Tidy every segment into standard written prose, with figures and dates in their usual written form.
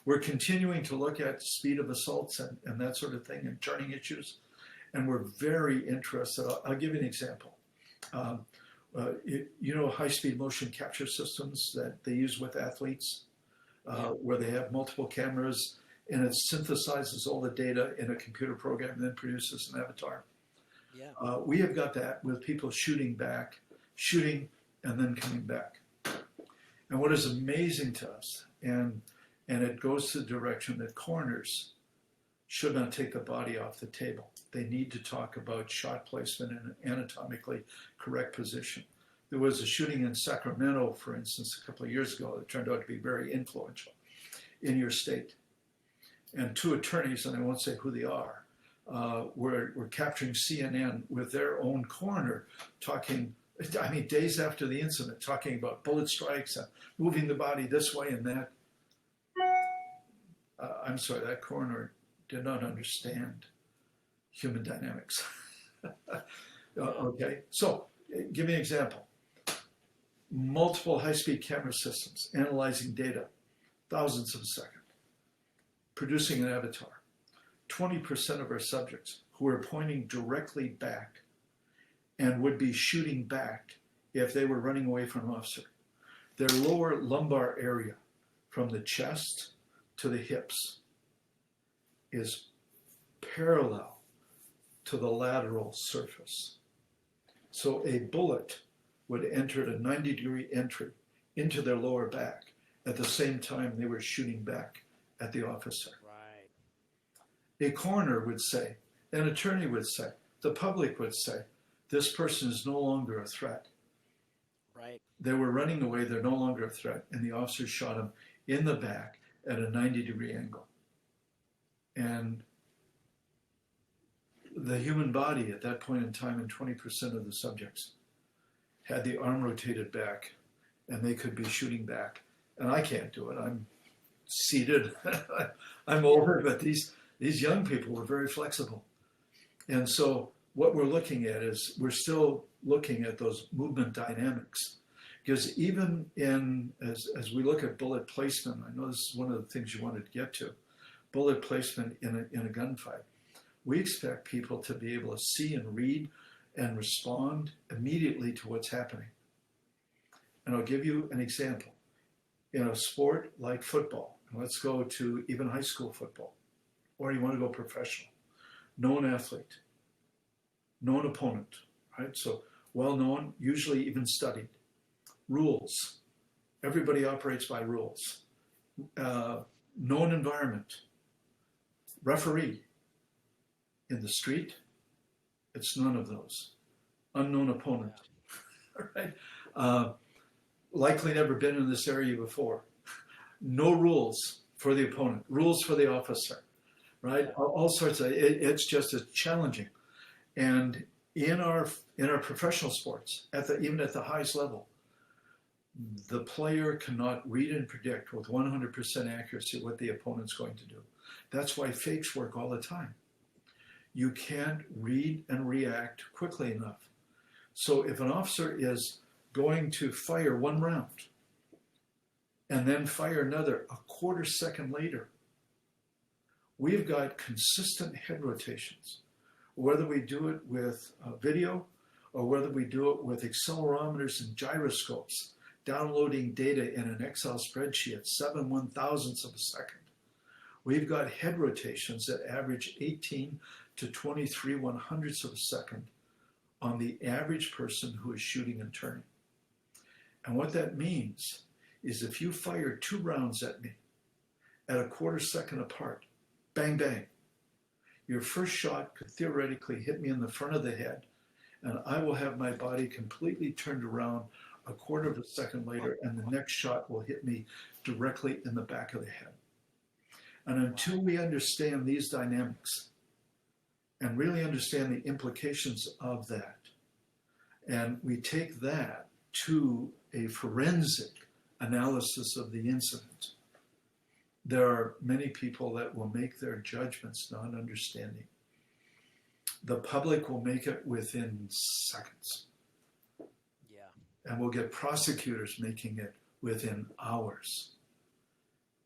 We're continuing to look at speed of assaults and that sort of thing and turning issues. And we're very interested. I'll give you an example. High-speed motion capture systems that they use with athletes, where they have multiple cameras and it synthesizes all the data in a computer program and then produces an avatar. Yeah. We have got that with people shooting and then coming back. And what is amazing to us, and it goes to the direction that coroners should not take the body off the table. They need to talk about shot placement in an anatomically correct position. There was a shooting in Sacramento, for instance, a couple of years ago that turned out to be very influential in your state. And two attorneys, and I won't say who they are, were capturing CNN with their own coroner talking, days after the incident, talking about bullet strikes and moving the body this way and that. I'm sorry, that coroner did not understand human dynamics. Okay, so give me an example. Multiple high-speed camera systems analyzing data, thousands of a second, producing an avatar. 20% of our subjects who are pointing directly back and would be shooting back if they were running away from an officer. Their lower lumbar area from the chest to the hips is parallel to the lateral surface. So a bullet would enter at a 90-degree entry into their lower back at the same time they were shooting back at the officer. Right. A coroner would say, an attorney would say, the public would say, this person is no longer a threat. Right. They were running away, they're no longer a threat, and the officer shot him in the back at a 90-degree angle. And the human body at that point in time, and 20% of the subjects had the arm rotated back and they could be shooting back. And I can't do it. I'm seated. I'm older, but these young people were very flexible. And so what we're looking at is we're still looking at those movement dynamics. Because even as we look at bullet placement, I know this is one of the things you wanted to get to, bullet placement in a gunfight. We expect people to be able to see and read and respond immediately to what's happening. And I'll give you an example. In a sport like football, and let's go to even high school football, or you want to go professional, known athlete, known opponent, right? So well-known, usually even studied. Rules. Everybody operates by rules. Known environment. Referee. In the street, it's none of those. Unknown opponent, right? Likely never been in this area before. No rules for the opponent, rules for the officer, right? All sorts of, it's just as challenging. And in our professional sports, even at the highest level, the player cannot read and predict with 100% accuracy what the opponent's going to do. That's why fakes work all the time. You can't read and react quickly enough. So if an officer is going to fire one round and then fire another a quarter second later, we've got consistent head rotations. Whether we do it with video or whether we do it with accelerometers and gyroscopes, downloading data in an Excel spreadsheet at 7/1000ths of a second, we've got head rotations that average 18 to 23/100ths of a second on the average person who is shooting and turning. And what that means is if you fire 2 rounds at me at a quarter second apart, bang, bang, your first shot could theoretically hit me in the front of the head, and I will have my body completely turned around a quarter of a second later, and the next shot will hit me directly in the back of the head. And until we understand these dynamics and really understand the implications of that, and we take that to a forensic analysis of the incident, there are many people that will make their judgments not understanding. The public will make it within seconds. Yeah. And we'll get prosecutors making it within hours.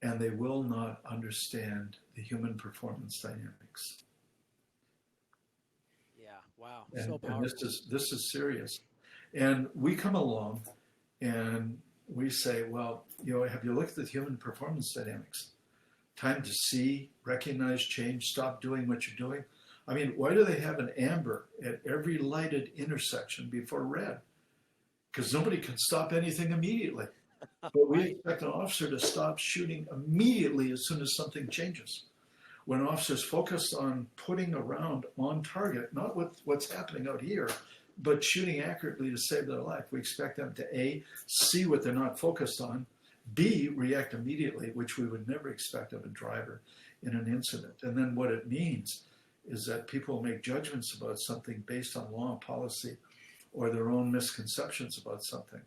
and they will not understand the human performance dynamics. Yeah, wow, so And powerful. this is serious. And we come along and we say, well, have you looked at the human performance dynamics? Time to see, recognize, change, stop doing what you're doing. I mean, why do they have an amber at every lighted intersection before red? Because nobody can stop anything immediately. But we Right. expect an officer to stop shooting immediately as soon as something changes. When officers focus on putting a round on target, not what's happening out here, but shooting accurately to save their life, we expect them to A, see what they're not focused on, B, react immediately, which we would never expect of a driver in an incident. And then what it means is that people make judgments about something based on law and policy or their own misconceptions about something.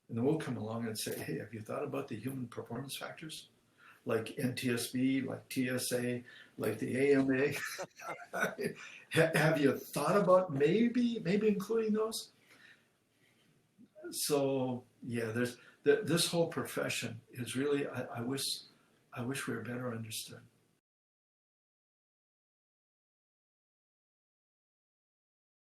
And then we'll come along and say, hey, have you thought about the human performance factors? Like NTSB, like TSA, like the AMA? Have you thought about maybe including those? So yeah, there's this whole profession is really, I wish we were better understood.